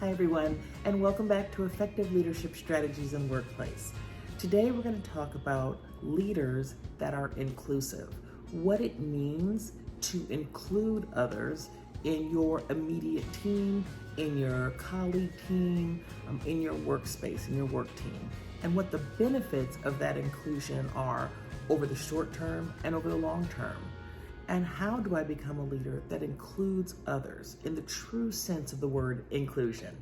Hi everyone, and welcome back to Effective Leadership Strategies in Workplace. Today we're going to talk about leaders that are inclusive, what it means to include others in your immediate team, in your colleague team, in your workspace, in your work team, and what the benefits of that inclusion are over the short term and over the long term. And how do I become a leader that includes others in the true sense of the word inclusion?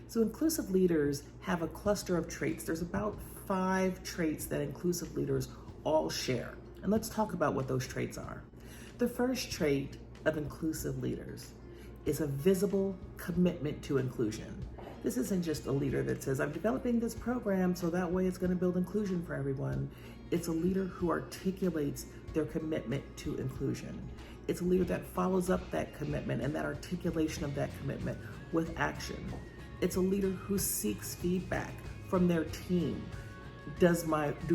So inclusive leaders have a cluster of traits. There's about 5 traits that inclusive leaders all share. And let's talk about what those traits are. The first trait of inclusive leaders is a visible commitment to inclusion. This isn't just a leader that says, I'm developing this program so that way it's going to build inclusion for everyone. It's a leader who articulates their commitment to inclusion. It's a leader that follows up that commitment and that articulation of that commitment with action. It's a leader who seeks feedback from their team. Do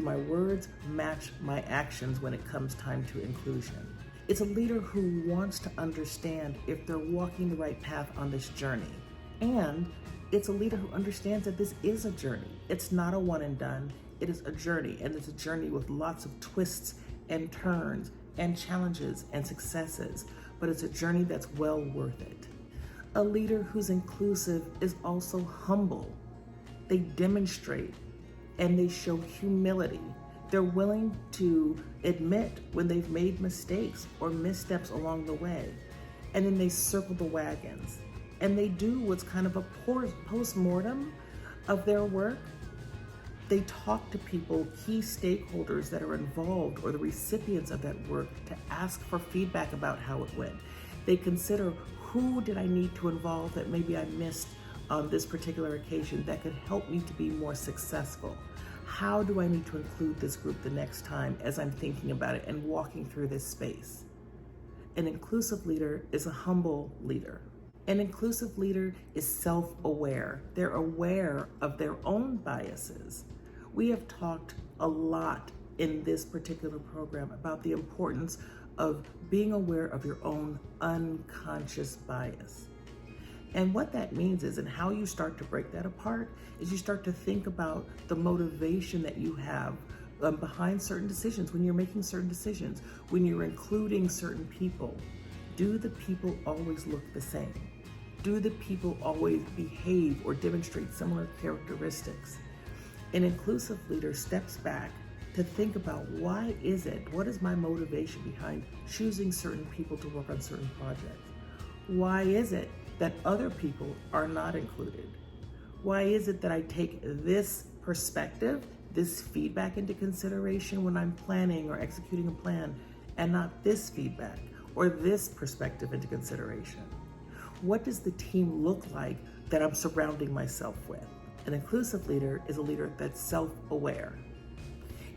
my words match my actions when it comes time to inclusion? It's a leader who wants to understand if they're walking the right path on this journey. And it's a leader who understands that this is a journey. It's not a one and done. It is a journey, and it's a journey with lots of twists and turns and challenges and successes, but it's a journey that's well worth it. A leader who's inclusive is also humble. They demonstrate and they show humility. They're willing to admit when they've made mistakes or missteps along the way, and then they circle the wagons. And they do what's kind of a post-mortem of their work. They talk to people, key stakeholders that are involved or the recipients of that work, to ask for feedback about how it went. They consider, who did I need to involve that maybe I missed on this particular occasion that could help me to be more successful? How do I need to include this group the next time as I'm thinking about it and walking through this space? An inclusive leader is a humble leader. An inclusive leader is self-aware. They're aware of their own biases. We have talked a lot in this particular program about the importance of being aware of your own unconscious bias. And what that means is, and how you start to break that apart, is you start to think about the motivation that you have behind certain decisions, when you're making certain decisions, when you're including certain people. Do the people always look the same? Do the people always behave or demonstrate similar characteristics? An inclusive leader steps back to think about, what is my motivation behind choosing certain people to work on certain projects? Why is it that other people are not included? Why is it that I take this perspective, this feedback into consideration when I'm planning or executing a plan, and not this feedback or this perspective into consideration? What does the team look like that I'm surrounding myself with? An inclusive leader is a leader that's self-aware.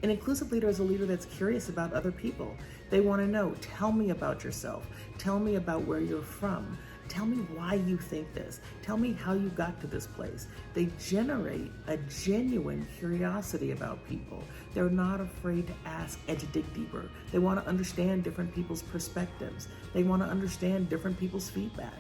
An inclusive leader is a leader that's curious about other people. They want to know, tell me about yourself. Tell me about where you're from. Tell me why you think this. Tell me how you got to this place. They generate a genuine curiosity about people. They're not afraid to ask and to dig deeper. They want to understand different people's perspectives. They want to understand different people's feedback.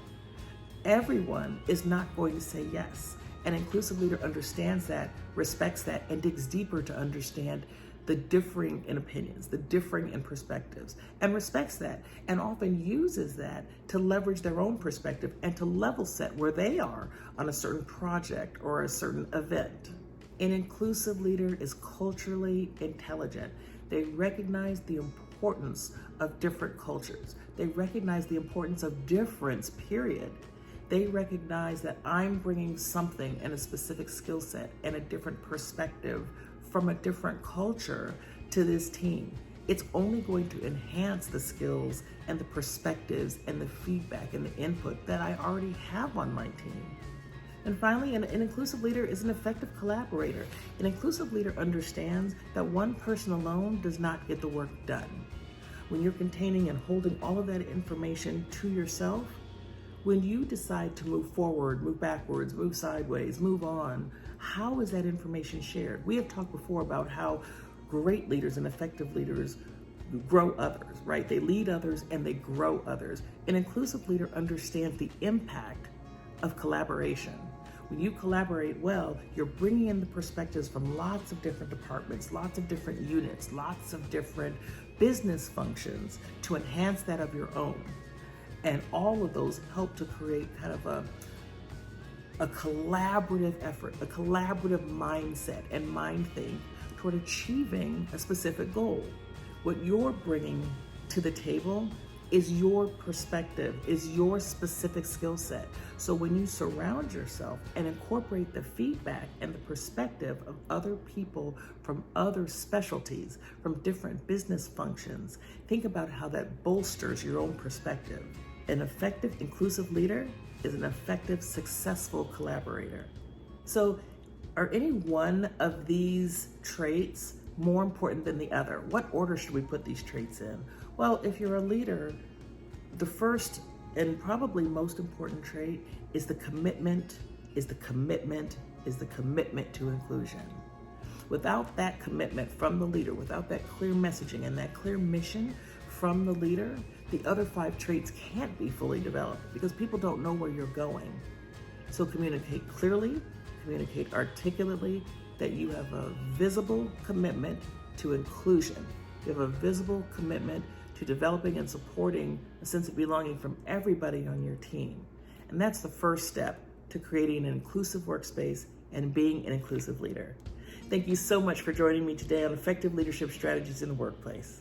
Everyone is not going to say yes. An inclusive leader understands that, respects that, and digs deeper to understand the differing in opinions, the differing in perspectives, and respects that, and often uses that to leverage their own perspective and to level set where they are on a certain project or a certain event. An inclusive leader is culturally intelligent. They recognize the importance of different cultures. They recognize the importance of difference, period. They recognize that I'm bringing something and a specific skill set and a different perspective from a different culture to this team. It's only going to enhance the skills and the perspectives and the feedback and the input that I already have on my team. And finally, an inclusive leader is an effective collaborator. An inclusive leader understands that one person alone does not get the work done. When you're containing and holding all of that information to yourself, when you decide to move forward, move backwards, move sideways, move on, how is that information shared? We have talked before about how great leaders and effective leaders grow others, right? They lead others and they grow others. An inclusive leader understands the impact of collaboration. When you collaborate well, you're bringing in the perspectives from lots of different departments, lots of different units, lots of different business functions to enhance that of your own. And all of those help to create kind of a collaborative effort, a collaborative mindset and mind think toward achieving a specific goal. What you're bringing to the table is your perspective, is your specific skill set. So when you surround yourself and incorporate the feedback and the perspective of other people from other specialties, from different business functions, think about how that bolsters your own perspective. An effective, inclusive leader is an effective, successful collaborator. So are any one of these traits more important than the other? What order should we put these traits in? Well, if you're a leader, the first and probably most important trait is the commitment to inclusion. Without that commitment from the leader, without that clear messaging and that clear mission from the leader, the other 5 traits can't be fully developed because people don't know where you're going. So communicate clearly, communicate articulately, that you have a visible commitment to inclusion. You have a visible commitment to developing and supporting a sense of belonging from everybody on your team. And that's the first step to creating an inclusive workspace and being an inclusive leader. Thank you so much for joining me today on Effective Leadership Strategies in the Workplace.